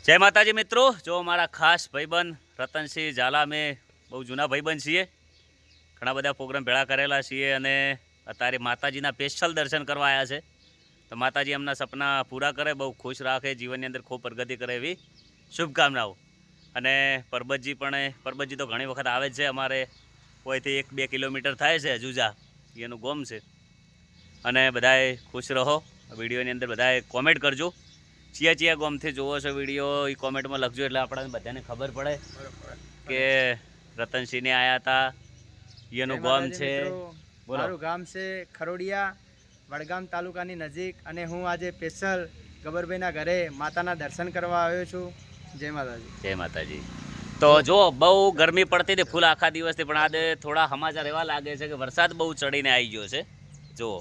જય માતાજી મિત્રો, જો મારા ખાસ ભાઈબંધ રતનસિંહ ઝાલા, મેં બહુ જૂના ભાઈબંધ છીએ, ઘણા બધા પ્રોગ્રામ ભેળા કરેલા છીએ અને અત્યારે માતાજીના સ્પેશિયલ દર્શન કરવા આવ્યા છે. તો માતાજી એમના સપના પૂરા કરે, બહુ ખુશ રાખે, જીવનની અંદર ખૂબ પ્રગતિ કરે એવી શુભકામનાઓ. અને પરબતજી તો ઘણી વખત આવે જ છે, અમારે કોઈથી 1-2 કિલોમીટર થાય છે, જુજા એનું ગોમ છે. અને બધાએ ખુશ રહો. વિડીયોની અંદર બધાએ કોમેન્ટ કરજો, ચિયા ગોમથી જોવો છો વિડીયો એ કોમેન્ટમાં લખજો, એટલે આપણને બધાને ખબર પડે કે રતનસિંહને આવ્યા હતા, એનું ગામ છે. મારું ગામ છે ખરોડિયા, વડગામ તાલુકાની નજીક, અને હું આજે સ્પેશિયલ ગબરભાઈના ઘરે માતાના દર્શન કરવા આવ્યો છું. જય માતાજી. જય માતાજી. તો જો બહુ ગરમી પડતી હતી ફૂલ આખા દિવસથી, પણ આજે થોડા સમાચાર એવા લાગે છે કે વરસાદ બહુ ચડીને આવી ગયો છે. જુઓ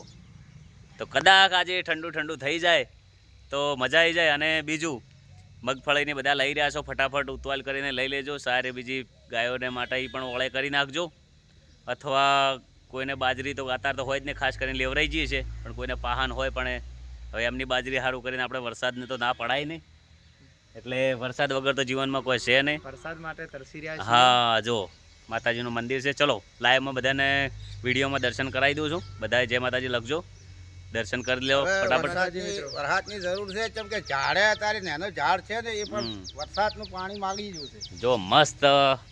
તો કદાચ આજે ઠંડુ થઈ જાય તો મજા આવી જાય. અને બીજું, મગફળીને બધા લઈ રહ્યા છો, ફટાફટ ઉતવાલ કરીને લઈ લેજો. સારી બીજી ગાયોને માટે એ પણ ઓળે કરી નાખજો. અથવા કોઈને બાજરી તો અત્યારે તો હોય જ ને, ખાસ કરીને લેવરાઈ જઈએ છે, પણ કોઈને પાહન હોય, પણ હવે એમની બાજરી સારું કરીને આપણે વરસાદને તો ના પડાય નહીં, એટલે વરસાદ વગર તો જીવનમાં કોઈ છે નહીં. વરસાદ માટે તરસી રહ્યા છે. હા, જો માતાજીનું મંદિર છે. ચલો લાઈવમાં બધાને વિડીયોમાં દર્શન કરાવી દઉં છું. બધાએ જય માતાજી લખજો, દર્શન કરી લો ફટાફટ. વરસાદની જરૂર છે, કેમ કે ઝાડે અત્યારે નાનો ઝાડ છે ને, એ પણ વરસાદનું પાણી માંગી ગયું છે. જો મસ્ત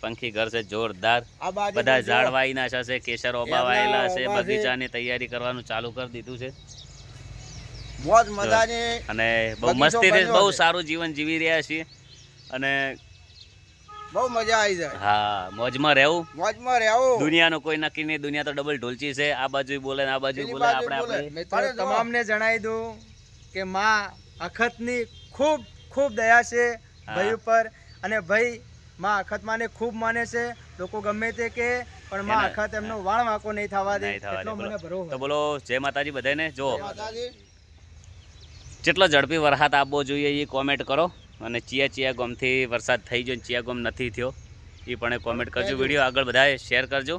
પંખી ઘર છે, જોરદાર. બધા ઝાડ વાઈ નાખ્યા છે, કેસર ઓબા વાયેલા છે, બગીચાની તૈયારી કરવાનું ચાલુ કરી દીધું છે. મોજ મજાની અને બહુ મસ્તી, બહુ સારું જીવન જીવી રહ્યા છીએ અને બહુ મજા આવી જાય. હા, મોજમાં રહેવું. દુનિયાનું કોઈ નક્કી નહીં, દુનિયા તો ડબલ ઢોલચી છે, આ બાજુ બોલે આ બાજુ બોલે. આપણે તમામને જણાવી દઉં કે માં અખતની ખૂબ ખૂબ દયા છે ભાઈ ઉપર, અને ભાઈ માં અખતમાંને ખૂબ માને છે. લોકો ગમે તે કે, પણ માં અખત એમનો વાળ વાંકો નહીં થવા દે, એટલો મને ભરોસો. તો બોલો જય માતાજી બધાને. જો જેટલો ઝડપી વરસાદ આપવો જોઈએ એ કોમેન્ટ કરો, અને ચિયા ગોમથી વરસાદ થઈ ગયો, ચિયા ગોમ નથી થયો એ પણ કોમેન્ટ કરજો. વિડીયો આગળ બધાએ શેર કરજો.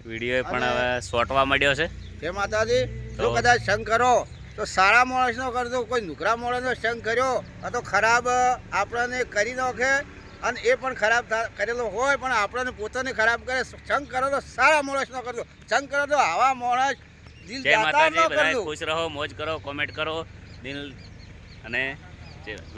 વિડીયો પણ હવે શોર્ટવા માંડ્યો છે. જય માતાજી. જો કદાચ સંગ કરો તો સારા માણસનો કરજો, કોઈ નુકરા માણસનો સંગ કર્યો આ તો ખરાબ આપણને કરી નાખે, અને એ પણ ખરાબ કરેલો હોય પણ આપણને પોતાને ખરાબ કરે. સંગ કરો તો સારા માણસનો કરજો, સંગ કરો તો આવા માણસ દિલ જય માતાજી. બધા ખુશ રહો, મોજ કરો, કોમેન્ટ કરો દિલ અને